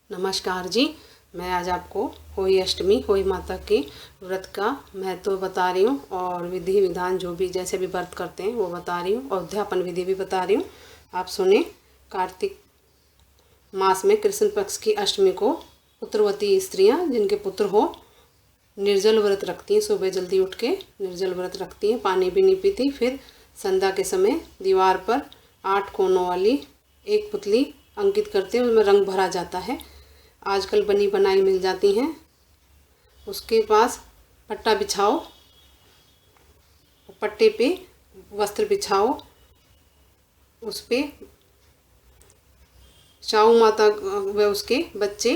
नमस्कार जी। मैं आज आपको होली अष्टमी होली माता के व्रत का महत्व बता रही हूँ और विधि विधान जो भी जैसे भी व्रत करते हैं वो बता रही हूँ और उद्यापन विधि भी बता रही हूँ। आप सुने। कार्तिक मास में कृष्ण पक्ष की अष्टमी को पुत्रवती स्त्रियाँ जिनके पुत्र हो निर्जल व्रत रखती हैं। सुबह जल्दी उठ के निर्जल व्रत रखती हैं, पानी भी नहीं पीती। फिर संध्या के समय दीवार पर 8 कोनों वाली एक पुतली अंकित करते हैं, उसमें रंग भरा जाता है। आजकल बनी बनाई मिल जाती हैं। उसके पास पट्टा बिछाओ, पट्टे पे वस्त्र बिछाओ, उस पे चाऊ माता व उसके बच्चे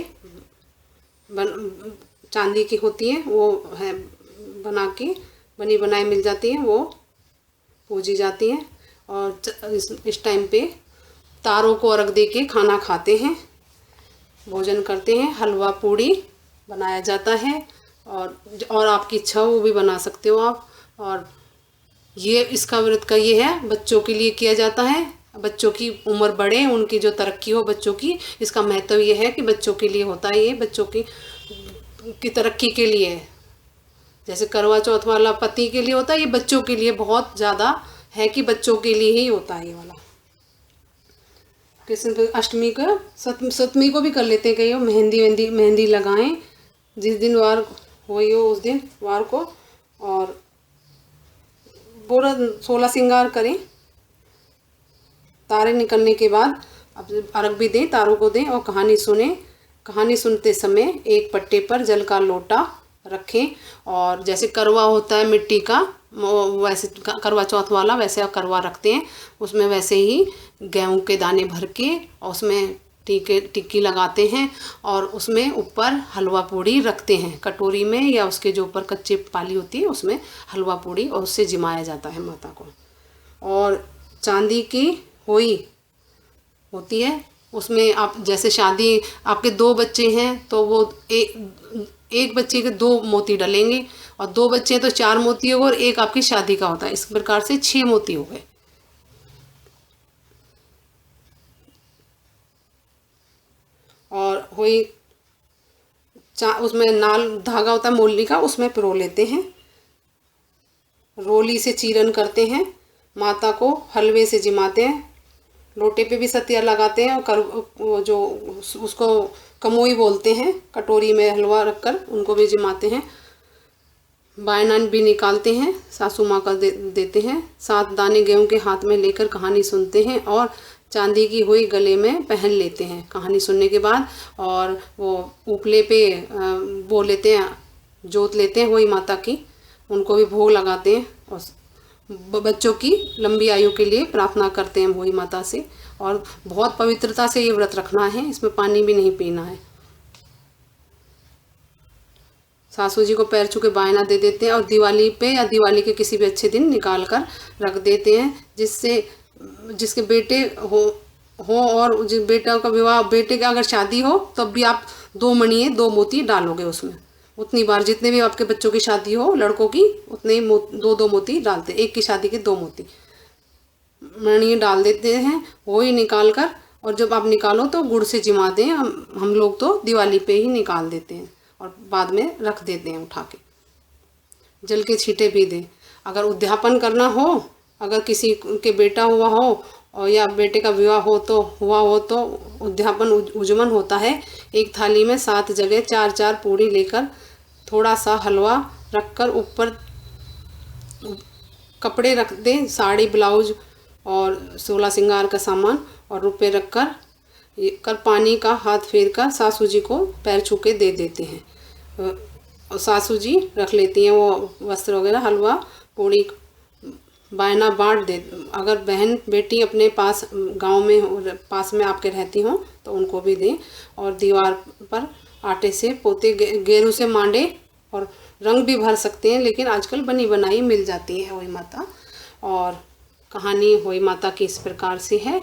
चांदी की होती हैं, वो है बना के बनी बनाई मिल जाती हैं, वो पूजी जाती हैं। और इस टाइम पे तारों को अर्घ दे के खाना खाते हैं, भोजन करते हैं। हलवा पूड़ी बनाया जाता है और आपकी इच्छा वो भी बना सकते हो आप। और ये इसका व्रत का ये है, बच्चों के लिए किया जाता है। बच्चों की उम्र बढ़े, उनकी जो तरक्की हो बच्चों की, इसका महत्व ये है कि बच्चों के लिए होता है। ये बच्चों की तरक्की के लिए है। जैसे करवा चौथ वाला पति के लिए होता है, ये बच्चों के लिए बहुत ज़्यादा है कि बच्चों के लिए ही होता है ये वाला। कृष्ण अष्टमी का सप्तमी को भी कर लेते हैं कई। मेहंदी लगाएं जिस दिन वार हो उस दिन वार को, और पूरा 16 श्रृंगार करें। तारे निकलने के बाद अब अर्घ भी दें, तारों को दें और कहानी सुने। कहानी सुनते समय एक पट्टे पर जल का लोटा रखें और जैसे करवा होता है मिट्टी का, वैसे करवा चौथ वाला वैसे आप करवा रखते हैं, उसमें वैसे ही गेहूं के दाने भर के और उसमें टिक्की लगाते हैं और उसमें ऊपर हलवा पूड़ी रखते हैं कटोरी में, या उसके जो ऊपर कच्ची पाली होती है उसमें हलवा पूड़ी, और उससे जिमाया जाता है माता को। और चांदी की होई होती है, उसमें आप जैसे शादी आपके 2 बच्चे हैं तो वो एक बच्चे के 2 मोती डलेंगे, और 2 बच्चे तो 4 मोती होगा, और एक आपकी शादी का होता है। इस प्रकार से 6 मोती हो गए। और हुई उसमें नाल धागा होता है मोली का, उसमें पिरो लेते हैं। रोली से चीरन करते हैं, माता को हलवे से जिमाते हैं, लोटे पे भी सतिया लगाते हैं और वो जो उसको कमोई बोलते हैं, कटोरी में हलवा रखकर उनको भी जिमाते हैं। बायना भी निकालते हैं, सासू माँ का देते हैं। 7 दाने गेहूं के हाथ में लेकर कहानी सुनते हैं और चांदी की हुई गले में पहन लेते हैं कहानी सुनने के बाद। और वो उपले पे वो लेते हैं, जोत लेते हैं वही माता की, उनको भी भोग लगाते हैं और बच्चों की लंबी आयु के लिए प्रार्थना करते हैं वही माता से। और बहुत पवित्रता से ये व्रत रखना है, इसमें पानी भी नहीं पीना है। सासू जी को पैर छू के बायना दे देते हैं और दिवाली पे या दिवाली के किसी भी अच्छे दिन निकाल कर रख देते हैं, जिससे जिसके बेटे हो और जिस बेटा का विवाह, बेटे का अगर शादी हो तब भी आप 2 मणिये 2 मोती डालोगे उसमें। उतनी बार जितने भी आपके बच्चों की शादी हो लड़कों की, उतने ही 2-2 मोती डालते। एक की शादी के 2 मोती मणिये डाल देते हैं वो ही निकाल कर। और जब आप निकालो तो गुड़ से जिमा दें। हम लोग तो दिवाली पे ही निकाल देते हैं और बाद में रख देते हैं उठा के। जल के छींटे भी दें। अगर उद्यापन करना हो, अगर किसी के बेटा हुआ हो और या बेटे का विवाह हुआ हो तो उद्यापन उजमन होता है। एक थाली में 7 जगह 4-4 पूड़ी लेकर थोड़ा सा हलवा रखकर ऊपर कपड़े रख दें, साड़ी ब्लाउज और 16 श्रृंगार का सामान, और रुपए रखकर पानी का हाथ फेर कर सासू जी को पैर छू के दे देते हैं। और सासू जी रख लेती हैं वो वस्त्र वगैरह, हलवा पूड़ी बायना बांट दे। अगर बहन बेटी अपने पास गांव में पास में आपके रहती हों तो उनको भी दें। और दीवार पर आटे से पोते गेरू से मांडे और रंग भी भर सकते हैं, लेकिन आजकल बनी बनाई मिल जाती है होई माता। और कहानी होई माता की इस प्रकार से है।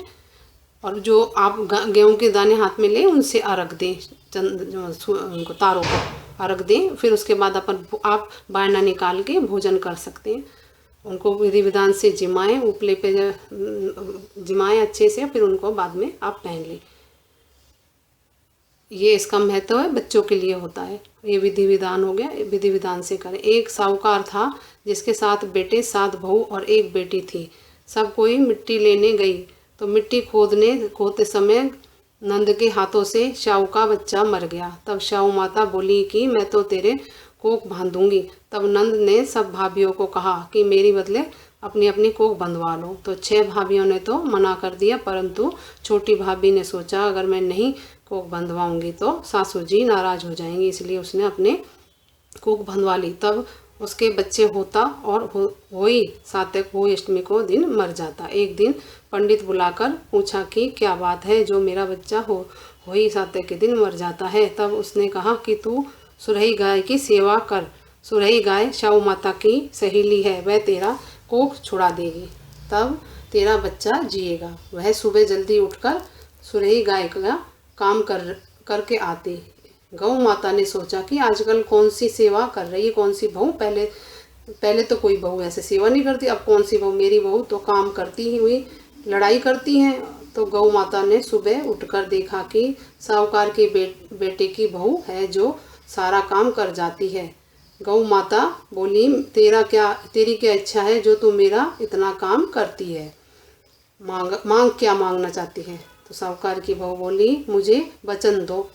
और जो आप गेहूं के दाने हाथ में लें उनसे अर्घ दें, उनको तारों को अर्घ दें। फिर उसके बाद आप बायना निकाल के भोजन कर सकते हैं। उनको विधि विधान से जिमाएं, उपले पे जिमाएं अच्छे से, फिर उनको बाद में आप पहन लें। ये इसका महत्व है, बच्चों के लिए होता है। ये विधि विधान हो गया, विधि विधान से करें। एक साहूकार था जिसके 7 बेटे 7 बहू और 1 बेटी थी। सब कोई मिट्टी लेने गई तो मिट्टी खोदते समय नंद के हाथों से शाहू का बच्चा मर गया। तब शाहू माता बोली कि मैं तो तेरे कोख बांधूंगी। तब नंद ने सब भाभियों को कहा कि मेरी बदले अपनी अपनी कोख बंधवा लो। तो 6 भाभियों ने तो मना कर दिया, परंतु छोटी भाभी ने सोचा अगर मैं नहीं कोख बंधवाऊंगी तो सासू जी नाराज हो जाएंगी, इसलिए उसने अपने कोख बंधवा ली। तब उसके बच्चे होता और होई सातक होई अष्टमी को दिन मर जाता। एक दिन पंडित बुलाकर पूछा कि क्या बात है जो मेरा बच्चा होई सातक के दिन मर जाता है। तब उसने कहा कि तू सुरही गाय की सेवा कर। सुरही गाय शाहू माता की सहेली है, वह तेरा कोख छुड़ा देगी, तब तेरा बच्चा जिएगा। वह सुबह जल्दी उठकर सुरही गाय का काम करके आती। गौ माता ने सोचा कि आजकल कौन सी सेवा कर रही है, कौन सी बहू, पहले तो कोई बहू ऐसे सेवा नहीं करती, अब कौन सी बहू, मेरी बहू तो काम करती ही हुई लड़ाई करती हैं। तो गौ माता ने सुबह उठकर देखा कि साहूकार के बेटे की बहू है जो सारा काम कर जाती है। गौ माता बोली तेरी क्या इच्छा है जो तू मेरा इतना काम करती है, मांग क्या मांगना चाहती है। तो साहूकार की बहू बोली मुझे वचन दो।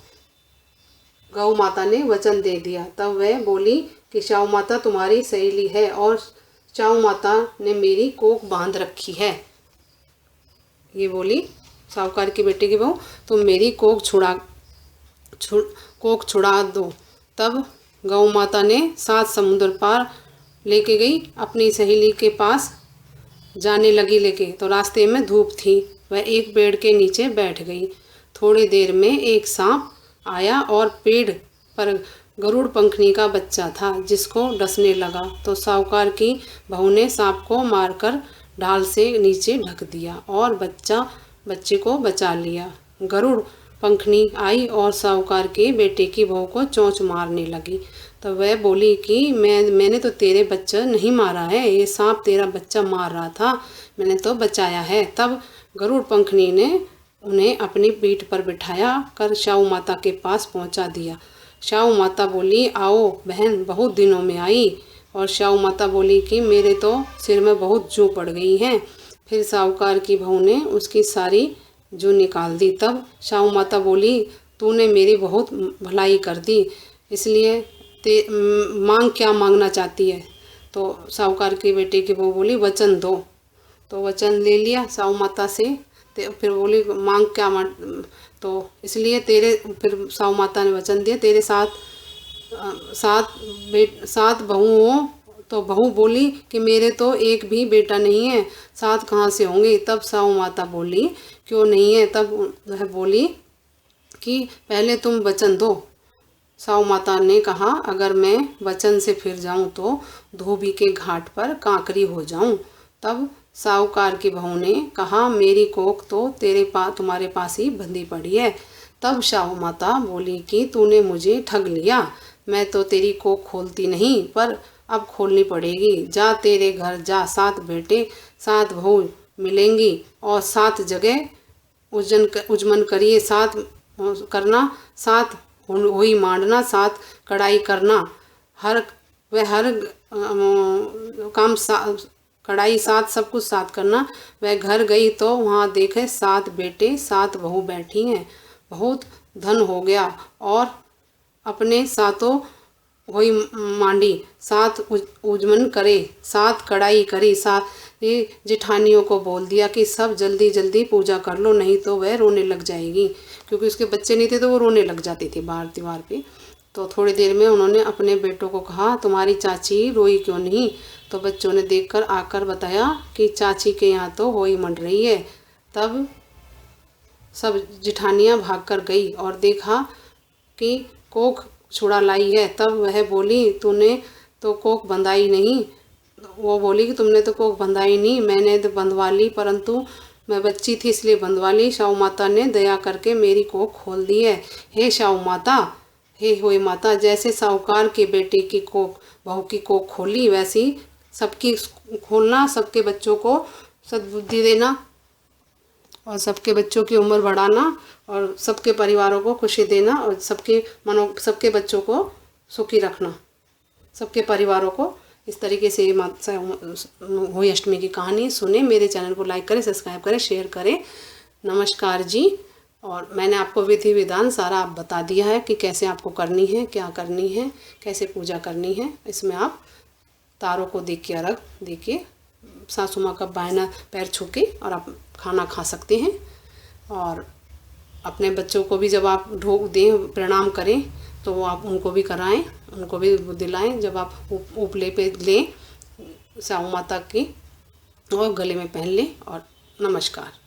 गौ माता ने वचन दे दिया। तब वह बोली कि शाहू माता तुम्हारी सहेली है और शाहू माता ने मेरी कोख बांध रखी है। ये बोली साहूकार के बेटे की बहू, तुम मेरी कोख छुड़ा दो। तब गौ माता ने 7 समुद्र पार लेके गई, अपनी सहेली के पास जाने लगी लेके। तो रास्ते में धूप थी, वह एक पेड़ के नीचे बैठ गई। थोड़ी देर में एक सांप आया और पेड़ पर गरुड़ पंखनी का बच्चा था जिसको डसने लगा। तो साहूकार की बहू ने सांप को मारकर ढाल से नीचे ढक दिया और बच्चे को बचा लिया। गरुड़ पंखनी आई और साहूकार के बेटे की बहू को चोंच मारने लगी। तो वह बोली कि मैंने तो तेरे बच्चा नहीं मारा है, ये सांप तेरा बच्चा मार रहा था, मैंने तो बचाया है। तब गरुड़ पंखनी ने उन्हें अपनी पीठ पर बिठाया कर शाहू माता के पास पहुंचा दिया। शाहू माता बोली आओ बहन, बहुत दिनों में आई। और शाहू माता बोली कि मेरे तो सिर में बहुत जू पड़ गई हैं। फिर साहूकार की बहू ने उसकी सारी जू निकाल दी। तब शाहू माता बोली तूने मेरी बहुत भलाई कर दी, इसलिए मांग क्या मांगना चाहती है। तो साहूकार के बेटे की बहू बोली वचन दो। तो वचन ले लिया साहू माता से। फिर बोली मांग क्या तो इसलिए फिर साहू माता ने वचन दिया तेरे 7 बहू हो। तो बहू बोली कि मेरे तो एक भी बेटा नहीं है, 7 कहाँ से होंगे। तब साहू माता बोली क्यों नहीं है। तब वह बोली कि पहले तुम वचन दो। साहू माता ने कहा अगर मैं वचन से फिर जाऊं तो धोबी के घाट पर कांकरी हो जाऊं। तब साहूकार की बहू ने कहा मेरी कोख तो तुम्हारे पास ही बंधी पड़ी है। तब शाहू माता बोली कि तूने मुझे ठग लिया, मैं तो तेरी कोख खोलती नहीं पर अब खोलनी पड़ेगी। जा तेरे घर जा, 7 बेटे 7 बहू मिलेंगी और 7 जगह उजमन करिए, 7 करना, 7 होई मांडना, 7 कढ़ाई करना, हर काम कढ़ाई 7 सब कुछ 7 करना। वह घर गई तो वहाँ देखे 7 बेटे 7 बहू बैठी हैं। बहुत धन हो गया और अपने 7 होई मांडी, 7 उजमन करे, 7 कढ़ाई करी। 7 जेठानियों को बोल दिया कि सब जल्दी जल्दी पूजा कर लो नहीं तो वह रोने लग जाएगी, क्योंकि उसके बच्चे नहीं थे तो वो रोने लग जाती थी बाहर दीवार पे। तो थोड़ी देर में उन्होंने अपने बेटों को कहा तुम्हारी चाची रोई क्यों नहीं। तो बच्चों ने देखकर आकर बताया कि चाची के यहाँ तो होई मंड रही है। तब सब जिठानियाँ भागकर गई और देखा कि कोख छुड़ा लाई है। तब वह बोली तूने तो कोख बंधाई नहीं। वो बोली कि तुमने तो कोख बंधाई नहीं, मैंने तो बंधवा ली, परंतु मैं बच्ची थी इसलिए बंधवा ली। शाहू माता ने दया करके मेरी कोख खोल दी है। हे शाहू माता, हे होई माता, जैसे साहूकार के बेटे की कोख बहू की कोख खोली वैसी सबकी खोलना, सबके बच्चों को सद्बुद्धि देना और सबके बच्चों की उम्र बढ़ाना और सबके परिवारों को खुशी देना और सबके बच्चों को सुखी रखना, सबके परिवारों को। इस तरीके से होली अष्टमी की कहानी सुने। मेरे चैनल को लाइक करें, सब्सक्राइब करें, शेयर करें। नमस्कार जी। और मैंने आपको विधि विधान सारा आप बता दिया है कि कैसे आपको करनी है, क्या करनी है, कैसे पूजा करनी है। इसमें आप तारों को देख के अर्घ दे के सासू माँ का बायना पैर छू के और आप खाना खा सकते हैं। और अपने बच्चों को भी जब आप ढोक दें, प्रणाम करें, तो वो आप उनको भी कराएं, उनको भी दिलाएं जब आप उपले पे लें साऊ माता की और गले में पहन लें। और नमस्कार।